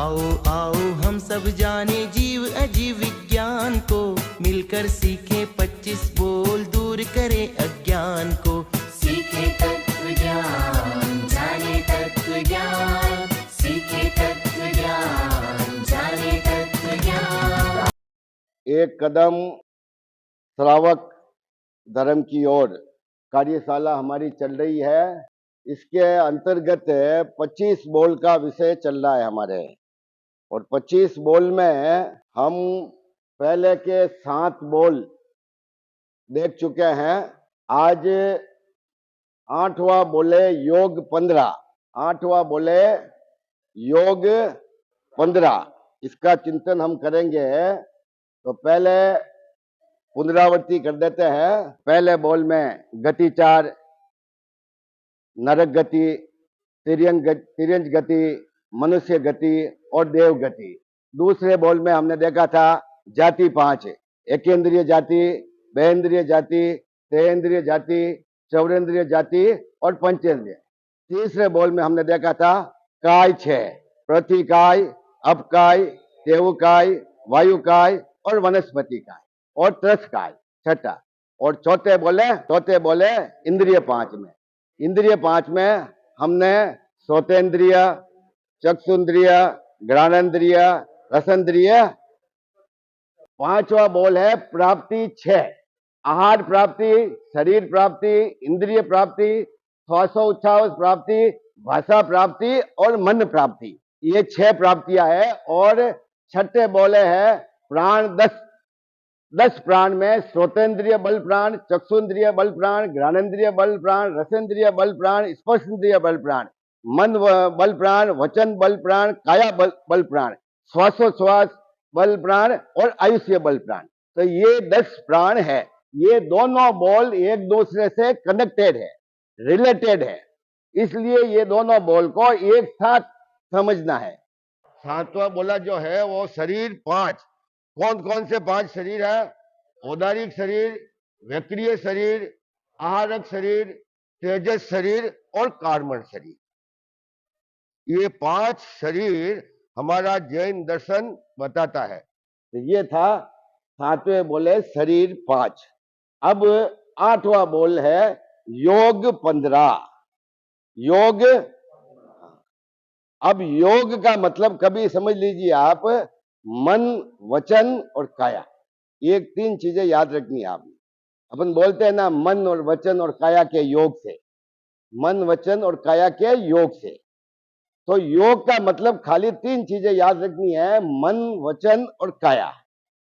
आओ आओ हम सब जाने जीव अजीव विज्ञान को, मिलकर सीखे 25 बोल दूर करे अज्ञान को। सीखे तत्व ज्ञान जाने तत्व ज्ञान, सीखे तत्व ज्ञान जाने तत्व ज्ञान। एक कदम श्रावक धर्म की ओर कार्यशाला हमारी चल रही है। इसके अंतर्गत 25 बोल का विषय चल रहा है हमारे, और 25 बोल में हम पहले के 7 बोल देख चुके हैं। आज 8वां बोले योग 15, 8वां बोले योग 15, इसका चिंतन हम करेंगे। तो पहले पुनरावृत्ति कर देते हैं। पहले बोल में गति 4, नरक गति, तिर्यंज गति, मनुष्य गति और देव गति। दूसरे बोल में हमने देखा था जाति 5, एकेंद्रिय जाति, बहेंद्रिय जाति, त्रिहेंद्रिय जाति, चौरेंद्रिय जाति और पंचेंद्रिय। तीसरे बोल में हमने देखा था काय 6, पृथ्वी काय, अपकाय, देवकाय, वायुकाय और वनस्पति काय और त्रस काय, छठा। और चौथे बोले इंद्रिय 5 में। इंद्रिय 5 में हमने श्रोतेंद्रिय, चक्षुन्द्रिय, घ्राणेन्द्रिय, रसेंद्रिय। 5वां बोल है प्राप्ति 6, आहार प्राप्ति, शरीर प्राप्ति, इंद्रिय प्राप्ति, श्वासोच्छ्वास प्राप्ति, भाषा प्राप्ति और मन प्राप्ति। ये 6 प्राप्तियां है। और छठे बोले है प्राण 10 प्राण में श्रोतेंद्रिय बल प्राण, चक्षुन्द्रिय बल प्राण, घ्राणेन्द्रिय बल प्राण, रसेंद्रिय बल प्राण, स्पर्शेंद्रिय बल प्राण, मन बल प्राण, वचन बल प्राण, काया बल प्राण, श्वासोच्छ्वास बल प्राण और आयुष्य बल प्राण। तो ये 10 प्राण है। ये दोनों बोल एक दूसरे से कनेक्टेड है, रिलेटेड है, इसलिए ये दोनों बोल को एक साथ समझना है। 7वां बोला जो है वो शरीर 5। कौन कौन से 5 शरीर है? औदारिक शरीर, वैक्रिय शरीर, आहारक शरीर, तेजस शरीर और कार्मण शरीर। ये 5 शरीर हमारा जैन दर्शन बताता है। तो ये था 7वें बोले शरीर 5। अब 8वां बोल है योग 15। योग, अब योग का मतलब कभी समझ लीजिए आप, मन, वचन और काया। ये 3 चीजें याद रखनी है आपने। अपन बोलते हैं ना मन और वचन और काया के योग से, मन, वचन और काया के योग से। तो योग का मतलब खाली 3 चीजें याद रखनी है, मन, वचन और काया।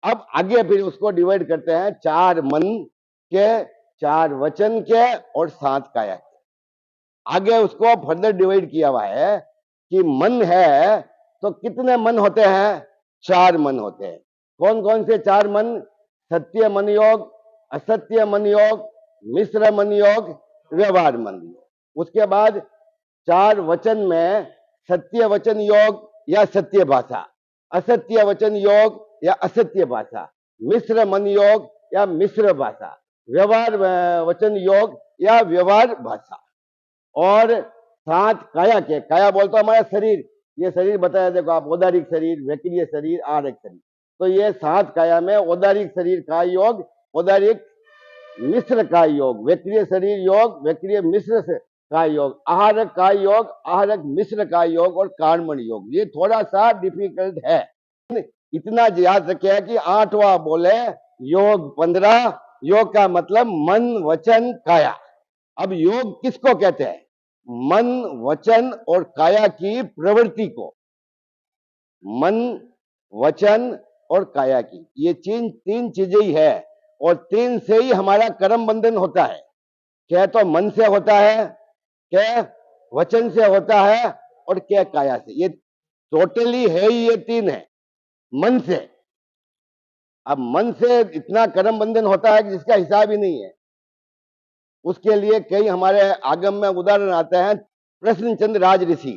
अब आगे फिर उसको डिवाइड करते हैं 4 मन के, 4 वचन के और 7 काया के। आगे उसको फर्दर डिवाइड किया हुआ है कि मन है तो कितने मन होते हैं? 4 मन होते हैं। कौन कौन से 4 मन? सत्य मन योग, असत्य मन योग, मिश्र मन योग, व्यवहार मन योग। उसके बाद 4 वचन में सत्य वचन योग या सत्य भाषा, असत्य वचन योग या असत्य भाषा, मिश्र मन योग या मिश्र भाषा, व्यवहार वचन योग या व्यवहार भाषा। और 7 काया के, काया बोलता हमारा शरीर। ये शरीर बताया देखो आप, औदारिक शरीर, वैक्रिय शरीर, आहारक शरीर। तो ये 7 काया में औदारिक शरीर का योग, औदारिक मिश्र का योग, वैक्रिय शरीर योग, वैक्रिय मिश्र का योग, आहारक का योग, आहारक मिश्र का योग और कार्मण योग। ये थोड़ा सा डिफिकल्ट है। इतना याद रखिए कि 8वां बोले योग 15। योग का मतलब मन, वचन, काया। अब योग किसको कहते हैं? मन, वचन और काया की प्रवृत्ति को। मन, वचन और काया की ये 3 चीजें ही है, और 3 से ही हमारा कर्म बंधन होता है। क्या तो मन से होता है, क्या वचन से होता है और क्या काया से। ये टोटली है ही, ये 3 है मन से। अब मन से इतना कर्म बंधन होता है कि जिसका हिसाब ही नहीं है। उसके लिए कई हमारे आगम में उदाहरण आते हैं। प्रश्नचंद्र राज ऋषि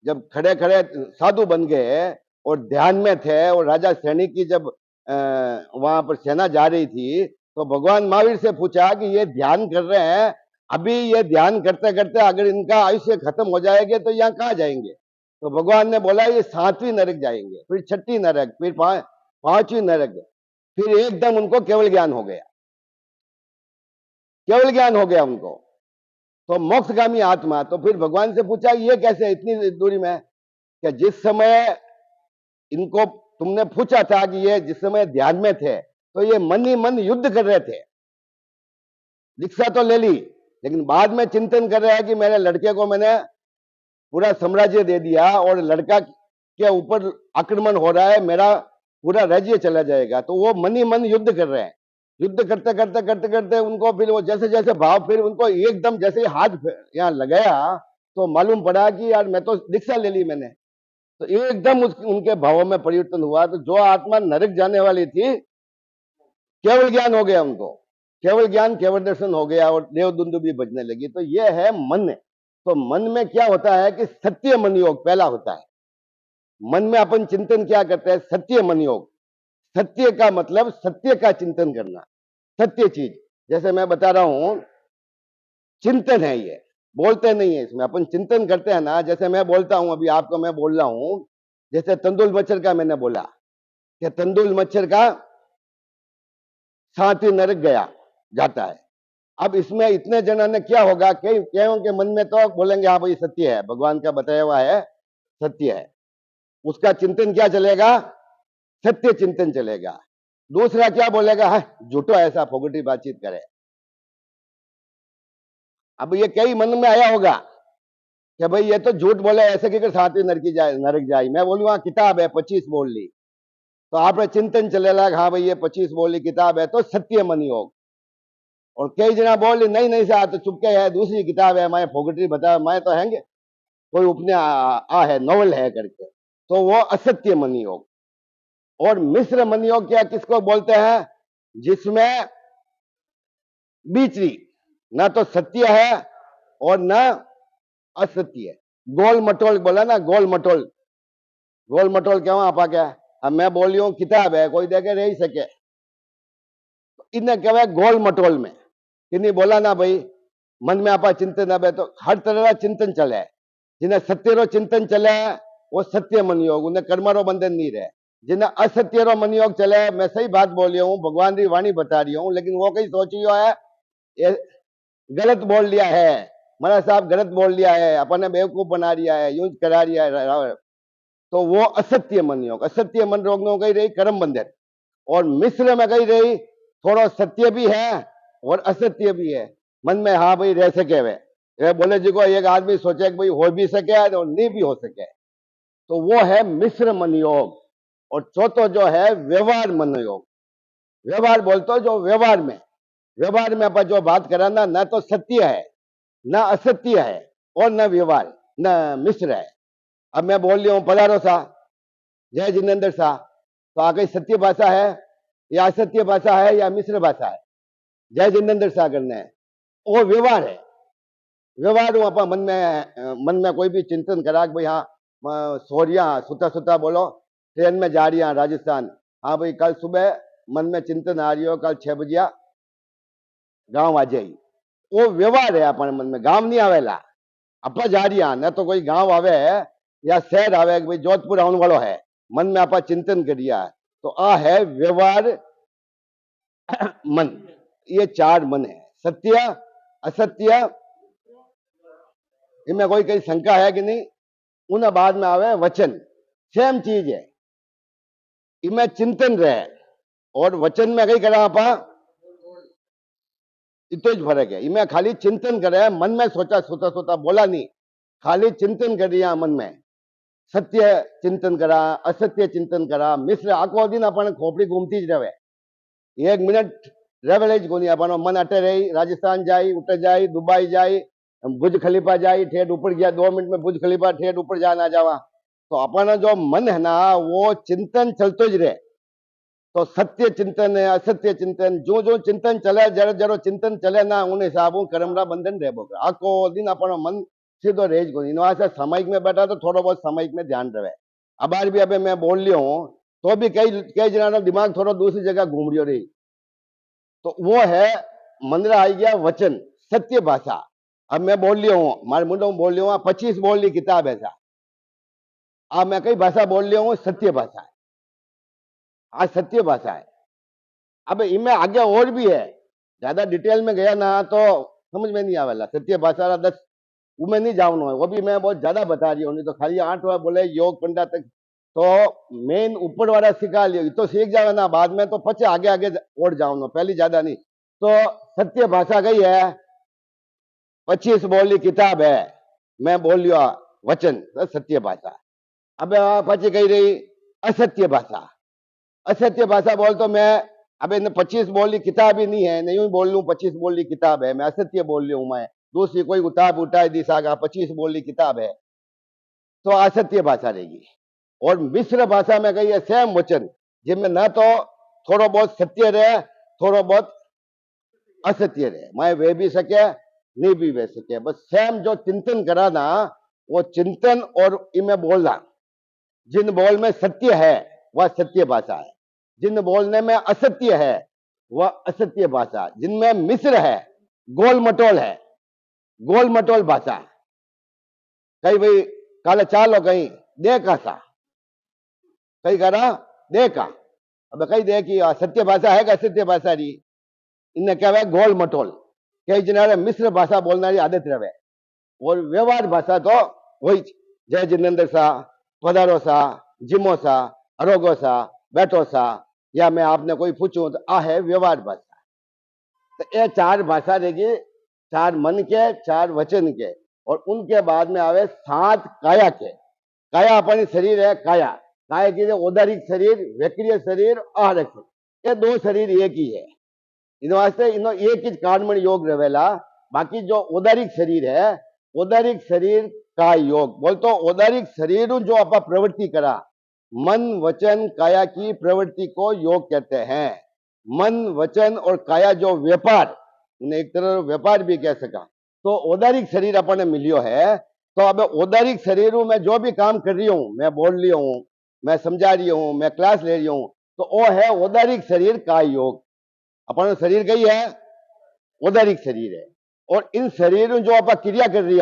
जब खड़े खड़े साधु बन गए और ध्यान में थे, और राजा श्रेणी की जब वहां पर सेना जा रही थी, तो भगवान महावीर से पूछा कि ये ध्यान कर रहे हैं, अभी ये ध्यान करते करते अगर इनका आयुष्य खत्म हो जाएगा तो यहाँ कहाँ जाएंगे? तो भगवान ने बोला ये 7वीं नरक जाएंगे, फिर 6ठी नरक, फिर 5वीं नरक, फिर एकदम उनको केवल ज्ञान हो गया, केवल ज्ञान हो गया उनको, तो मोक्षगामी आत्मा। तो फिर भगवान से पूछा ये कैसे इतनी दूरी में? क्या जिस समय इनको तुमने पूछा था कि ये जिस समय ध्यान में थे तो ये मन ही मन युद्ध कर रहे थे, दीक्षा तो ले ली, लेकिन बाद में चिंतन कर रहे हैं कि मेरे लड़के को मैंने पूरा साम्राज्य दे दिया और लड़का के ऊपर आक्रमण हो रहा है, मेरा पूरा राज्य चला जाएगा। तो वो मन ही मन युद्ध कर रहे हैं, युद्ध करते करते करते करते उनको फिर वो जैसे जैसे भाव, फिर उनको एकदम जैसे हाथ यहाँ लगाया तो मालूम पड़ा कि यार मैं तो दीक्षा ले ली मैंने, तो एकदम उनके भावों में परिवर्तन हुआ। तो जो आत्मा नरक जाने वाली थी, केवल ज्ञान हो गया उनको, केवल ज्ञान केवल दर्शन हो गया और देवदुंदु भी बजने लगी। तो ये है मन। तो मन में क्या होता है कि सत्य मन योग पहला होता है। मन में अपन चिंतन क्या करते हैं? सत्य मन योग। सत्य का मतलब सत्य का चिंतन करना, सत्य चीज। जैसे मैं बता रहा हूं, चिंतन है ये, बोलते नहीं है इसमें, अपन चिंतन करते हैं ना। जैसे मैं बोलता हूं, अभी आपको मैं बोल रहा हूं, जैसे तंदुल मच्छर का मैंने बोला कि तंदुल मच्छर का 7वीं नरक गया जाता है। अब इसमें इतने जनों ने क्या होगा, कई के मन में तो बोलेंगे हाँ भाई सत्य है, भगवान का बताया हुआ है सत्य है, उसका चिंतन क्या चलेगा? सत्य चिंतन चलेगा। दूसरा क्या बोलेगा? है झूठो ऐसा फोगटी बातचीत करे। अब ये कई मन में आया होगा कि भाई ये तो झूठ बोले, ऐसे कि 7वीं नरक जाए। मैं बोलूँ किताब है 25 बोल ली, तो आपने चिंतन चलेगा हाँ भाई ये 25 बोल ली किताब है, तो सत्य मन योग। और कई जना बोल नहीं नहीं साहब तो चुपके है, दूसरी किताब है, मैं फोगटी बता, मैं तो हैंगे कोई उपन्या है, नॉवल है करके, तो वो असत्य मन योग। और मिश्र मन योग क्या किसको बोलते हैं? जिसमें बीचरी ना तो सत्य है और ना असत्य है। गोल मटोल बोला ना, गोल मटोल, गोल मटोल क्या आपा क्या? अब मैं बोल रही हूँ किताब है, कोई देखे रह ही सके, इन्हें कहवा गोल मटोल में इन्हें बोला ना भाई मन में आपा चिंतन आवे तो हर तरह का चिंतन चले। जिन्हें सत्य रो चिंतन चले वो सत्य मन योग, उन्हें कर्मरो बंधन नहीं रहे। जिन्हें असत्य रो मन योग चले, मैं सही बात बोल रही हूँ, भगवान की वाणी बता रही हूँ, लेकिन वो कहीं सोच रही है ये गलत बोल लिया है, महाराज साहब गलत बोल लिया है, अपन ने बेवकूफ बना दिया है, यूज करा दिया है, तो वो असत्य मन योग। असत्य मन योग में कही रही कर्म बंधन, और मिश्र में कही रही थोड़ा सत्य भी है और असत्य भी है। मन में हाँ भाई रह सके वे बोले जी को एक आदमी सोचे कि भाई हो भी सके और नहीं भी हो सके, तो वो है मिश्र मन योग। और चौथो जो है व्यवहार मन योग। व्यवहार बोलते जो व्यवहार में अपन जो बात कराना ना तो सत्य है ना असत्य है और न व्यवहार न मिश्र है। अब मैं बोल रही हूँ पधारो सा, जय जिनेन्द्र सा, तो आगे सत्य भाषा है या असत्य भाषा है या मिश्र भाषा है? जय जिनेन्द्र सा करना है, वो व्यवहार है। व्यवहार हूँ अपन मन में कोई भी चिंतन करा कि भाई हाँ सोरिया सुता सुता बोलो ट्रेन में जा रही है राजस्थान, हाँ भाई कल सुबह मन में चिंतन आ रही हो कल 6 बजे गांव आ जाई, वो व्यवहार है अपन मन में। गांव नहीं आवेला, आप जा रही है ना तो कोई गांव आवे या शहर आवे कि भाई जोधपुर आने वालों है, मन में आप चिंतन करिया, तो आ है व्यवहार मन। ये 4 मन है, सत्य असत्य, इनमें कोई कई शंका है कि नहीं? उन्हें बाद में आवे वचन, सेम चीज है, इनमें चिंतन रहे और वचन में कई करा आपा इतो ज फर्क है। इनमें खाली चिंतन करे, मन में सोचा सोता सोता बोला नहीं, खाली चिंतन कर दिया मन में, सत्य चिंतन करा असत्य चिंतन करा। मिश्र आखो दिन अपन खोपड़ी घूमती ज रहे, 1 मिनट रेवले ज कोनी, अपन मन अटे रही, राजस्थान जाई उठे जाई दुबई जाई बुर्ज खलीफा जाई ठेठ ऊपर गया, 2 मिनट में बुर्ज खलीफा ठेठ ऊपर जा ना जावा। तो अपन जो मन है ना वो चिंतन चलते ज रहे। तो सत्य चिंतन है असत्य चिंतन, जो जो चिंतन चले जरो जरो चिंतन चले ना उन हिसाब कर्मरा बंधन रहे। आखो दिन अपन मन सीधो रेज को सामयिक में बैठा तो थोड़ा बहुत सामयिक में ध्यान रहे। अबार भी अबे मैं बोल लियो हूँ तो भी कई जना दिमाग थोड़ा दूसरी जगह घूम रियो रही, तो वो है मंदरा आई गया वचन सत्य भाषा। अब मैं बोल लिया हूँ मारे मुंडो बोल लिया 25 बोल ली किताब ऐसा, आ मैं कई भाषा बोल लिया हूँ, सत्य भाषा है, आ सत्य भाषा है। अब इनमें आगे और भी है, ज्यादा डिटेल में गया ना तो समझ में नहीं आवेला। सत्य भाषा 10 उमें नहीं जावनो है, वो भी मैं बहुत ज्यादा बता रही हूँ, नहीं तो खाली 8 बार बोले योग पंडा तक तो मेन ऊपर वाला सिखा लियो, तो सीख जावे ना, बाद में तो पचे आगे आगे और जाओ, पहली ज्यादा नहीं। तो सत्य भाषा गई है, 25 बोली किताब है, मैं बोल लियो वचन, तो सत्य भाषा। अब पची कही रही असत्य भाषा। असत्य भाषा बोल तो मैं अब 25 बोली किताब ही नहीं है, नहीं बोल लू 25 बोली किताब है, मैं असत्य बोल रही हूं, मैं दूसरी कोई किताब उठाई दी सागा 25 बोली किताब है, तो असत्य भाषा रहेगी। और मिश्र भाषा में कही है सेम वचन, जिनमें न तो थोड़ा बहुत सत्य रहे, थोड़ा बहुत असत्य रहे, मैं वे भी सके नहीं भी वे सके, बस सेम जो चिंतन करा ना, वो चिंतन और इनमें बोलना, जिन बोल में सत्य है वह सत्य भाषा है, जिन बोलने में असत्य है वह असत्य भाषा, जिनमें मिश्र है, गोल मटोल है, गोल मटोल भाषा। कहीं भाई काले चालो कहीं दे का सा, कहीं करा दे का, अब कहीं दे की सत्य भाषा है, असत्य भाषा रही, इन्हें कहवे गोल मटोल। कई जनारे मिश्र भाषा बोलने आदत रहे, और व्यवहार भाषा तो वही जय जिनेन्द्र सा, पधारो सा, जिमो सा, अरोगो सा, बैठो सा, या मैं आपने कोई पूछूं तो आ है व्यवहार भाषा। तो ये 4 भाषा रहेगी, 4 मन के, 4 वचन के, और उनके बाद में आवे 7 काया के। काया अपनी शरीर है, काया काया की औदारिक शरीर, व्यक्रिय शरीर, आहारक शरीर, ये 2 शरीर एक ही है। इन वास्ते इनो एक ही कारणमण योग रहेला। बाकी जो औदारिक शरीर है, औदारिक शरीर का योग बोल तो औदारिक शरीर जो आप प्रवृत्ति करा, मन वचन काया की प्रवृत्ति को योग कहते हैं। मन वचन और काया जो व्यापार, उन्हें एक तरह व्यापार भी कह सका, तो औदारिक शरीर अपने मिलियो है। तो अब औदारिक शरीर में जो भी काम कर रही हूं, मैं बोल रही हूं, मैं समझा रही हूं, मैं क्लास ले रही हूं, तो वो है औदारिक शरीर का योग। अपन शरीर कही है औदारिक शरीर है, और इन शरीर जो आप क्रिया कर रही,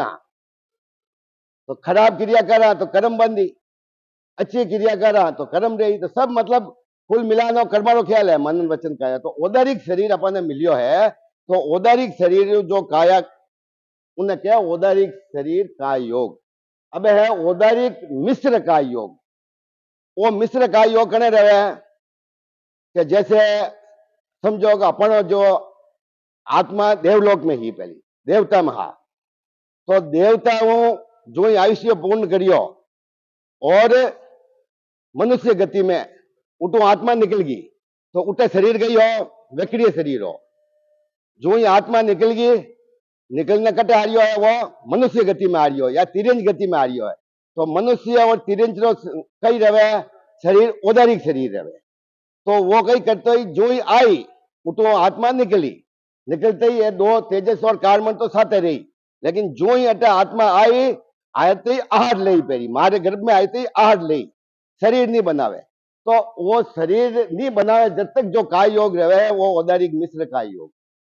तो खराब क्रिया करा तो कर्म बंदी, अच्छी क्रिया करा तो कर्म रही, तो सब मतलब कुल मिलानो कर्मारो ख्याल है मन वचन काया। तो औदारिक शरीर अपन मिलियो है, तो औदारिक शरीर जो काया, उन्हें क्या औदारिक शरीर का योग। अब है औदारिक मिश्र का योग। वो मिश्र का योग कने रहे कि जैसे समझो कि अपन जो आत्मा देवलोक में ही पहली देवता में, हा तो देवताओं जो आयुष्य पूर्ण करियो और मनुष्य गति में उठो आत्मा निकल गई, तो उठे शरीर गई हो, व्यक्रिय शरीर हो, जो ही आत्मा निकल गई, निकलने कटे आ रही है, वो मनुष्य गति में आ रही हो या तिरंज गति में आ रही है। तो मनुष्य और तिरंज रो कई रहे शरीर औदारिक शरीर रहे, तो वो कई करते ही जो ही आई उठो आत्मा निकली, निकलते ही ये 2 तेजस और कार्बन तो साथ रही, लेकिन जो ही अटे आत्मा आई, आते ही आहार ले पेरी, मारे गर्भ में आते ही आहार ले, शरीर नहीं बनावे। तो वो शरीर नहीं बनावे जब तक जो काय योग रहे वो औदारिक मिश्र काय योग।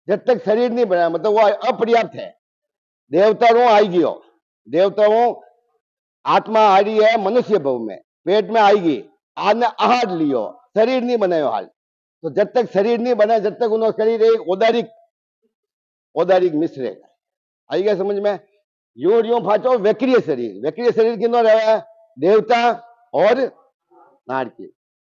जब तक शरीर नहीं बनाया मतलब वो अपर्याप्त है। देवता रो आई गयो, देवता आत्मा आ रही है मनुष्य भव में, पेट में आएगी, आने आहार लियो, शरीर नहीं बनायो हाल। तो जब तक शरीर नहीं बना, जब तक उन्होंने शरीर एक औदारिक मिश्र है। आई गया समझ में? यो फाचो व्यक्रिय शरीर किनो रहे देवता और नार की।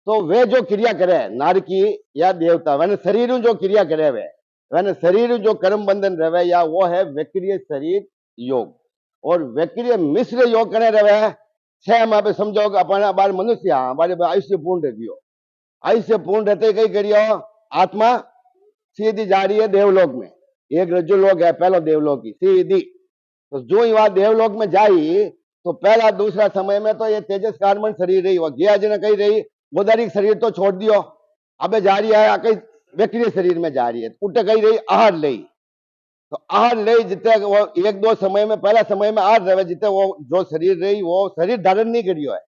तो वे जो क्रिया करे नार की या देवता, वैसे शरीर जो क्रिया करे वैसे शरीर जो कर्म बंधन रहे या वो है व्यक्रिय शरीर योग। और व्यक्रिय मिश्र योग करे रहे सेम आप समझो कि अपना बार मनुष्य हमारे आयुष्य पूर्ण रह गयो, आयुष्य पूर्ण रहते कई करियो आत्मा सीधी जा रही है देवलोक में, एक रज्जु लोक है पहलो देवलोक की सीधी। तो जो ही वहां देवलोक में जाई तो पहला दूसरा समय में तो ये तेजस कार्बन शरीर रही, वो गया जी ने कही रही औदारिक शरीर तो छोड़ दियो, अब जा रही है कई व्यक्तिगत शरीर में जा रही है, उठे कही रही आहार ले। तो आहार ले जितने वो 1-2 समय में, पहला समय में आहार रहे जितने वो जो शरीर रही वो शरीर धारण नहीं करियो है,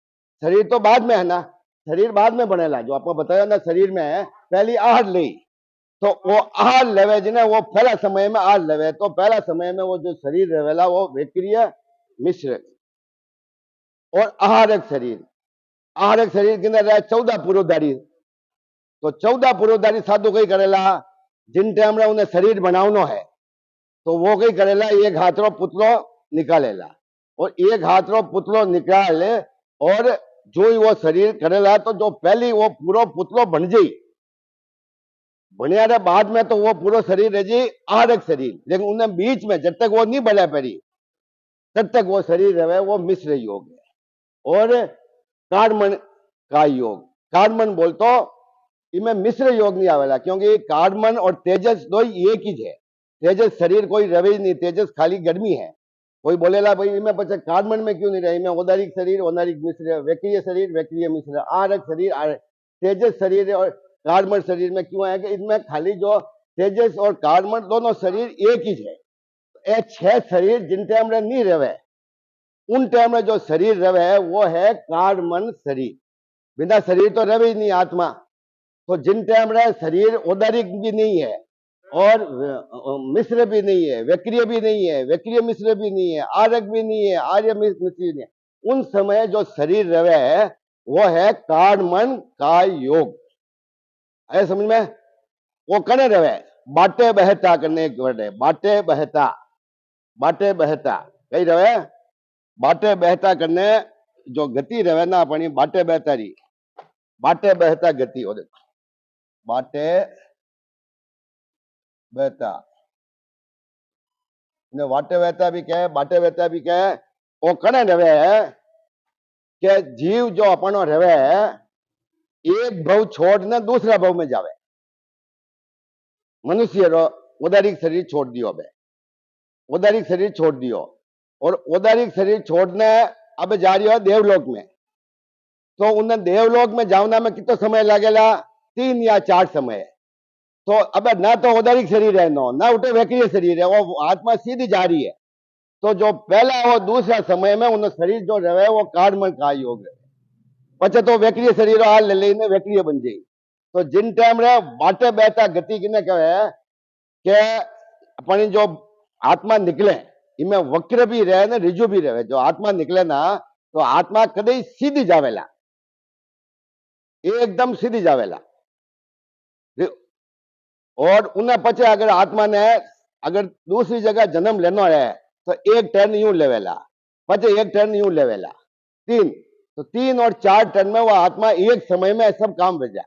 शरीर तो बाद में है ना, शरीर बाद में बनेला, जो आपको बताया ना शरीर में है पहली आहार ले। तो वो आहार लेवे जिन्हें वो पहला समय में आहार लेवे, तो पहला समय में वो जो शरीर रहेला वो व्यक्रिय मिश्र और आहारक शरीर। आहारक शरीर के अंदर रहे 14 पुरोधारी। तो 14 पुरोधारी साधु कई करेला जिन टाइम रे उन्हें शरीर बनावनो है तो वो कई करेला एक हाथ रो पुतलो निकालेला और एक हाथ रो पुतलो निकाले और जो ही वो शरीर करेला तो जो पहली वो पूरो पुतलो बन जाई बनिया बाद में तो वो पूरा शरीर रह जी आहारक शरीर। लेकिन उन्हें बीच में जब तक वो नहीं बने पड़ी तब तक वो शरीर रहे वो मिश्र योग है। और कार्मन का योग, कार्मन बोल तो इनमें मिश्र योग नहीं आवेला क्योंकि कार्मन और तेजस दो एक ही है। तेजस शरीर कोई रवे नहीं, तेजस खाली गर्मी है। कोई बोलेला भाई इनमें पचे कार्मन में क्यों नहीं रहे, इनमें औदारिक शरीर औदारिक मिश्र, वैक्रिय शरीर वैक्रिय मिश्र, आहारक शरीर तेजस शरीर और कार्बन शरीर में क्यों है कि इनमें खाली जो तेजस और कार्बन दोनों शरीर एक ही है। ये 6 शरीर जिन टाइम में नहीं रहे उन टाइम में जो शरीर रहे वो है कार्बन शरीर। बिना शरीर तो रहे ही नहीं आत्मा। तो जिन टाइम में शरीर औदारिक भी नहीं है और मिश्र भी नहीं है, वैक्रिय भी नहीं है, वैक्रिय मिश्र भी नहीं है, आरक भी नहीं है, आर्य मिश्र नहीं है, उन समय जो शरीर रहे वो है कार्बन का योग। है समझ में? वो कने रहे बाटे बहता करने एक वर्ड है, बाटे बहता। बाटे बहता कही रहे बाटे बहता करने जो गति रहे ना अपनी बाटे बहता रही, बाटे बहता गति हो बाटे बहता ने वाटे बहता भी कहे बाटे बहता भी कहे। वो कने रहे है कि जीव जो अपनो रहे एक भव छोड़ने दूसरा भव में जावे। मनुष्य रो औदारिक शरीर छोड़ दियो, बे औदारिक शरीर छोड़ दियो और औदारिक शरीर छोड़ने अब जा रही हो देवलोक में। तो उन्हें देवलोक में जाना में कितना समय लगेगा? 3 या 4 समय। तो अब ना तो औदारिक शरीर है ना उठे वैक्रिय शरीर है, वो आत्मा सीधी जा रही है। तो जो पहला वो दूसरा समय में उन्हें शरीर जो रहे वो कार्बन का योग है। पचे तो वैक्रिय शरीर हाल ले लेने वैक्रिय बन जाए। तो जिन टाइम रे बाटे बहता गति किने कहे कि अपनी जो आत्मा निकले इनमें वक्र भी रहे ना रिजु भी रहे। जो आत्मा निकले ना तो आत्मा कदे सीधी जावेला, एकदम सीधी जावेला। और उन्हें पचे अगर आत्मा ने अगर दूसरी जगह जन्म लेना है तो एक टर्न यूं लेवेला, पचे एक टर्न यूं लेवेला, 3 तो 3 और 4 टर्न में वो आत्मा एक समय में सब काम कर जाए।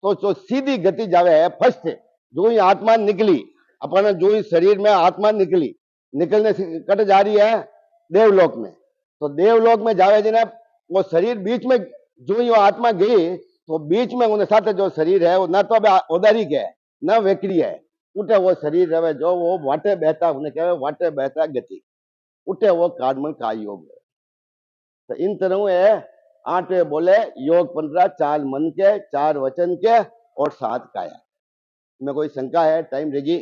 तो जो सीधी गति जावे है फर्स्ट जो ही आत्मा निकली अपना जो ही शरीर में आत्मा निकली निकलने से कट जा रही है देवलोक में। तो देवलोक में जावे जी वो शरीर बीच में जो ही वो आत्मा गई तो बीच में उन्हें साथ जो शरीर है वो ना तो औदारिक है न वैक्रिय है। उठे वो शरीर रहे जो वो वाटे बहता उन्हें कहे वाटे बहता गति, उठे वो कार्बन का योग है। तो इन तरह है 8 बोले योग 15, 4 मन के, 4 वचन के और 7 काया में। कोई शंका है? टाइम रहेगी।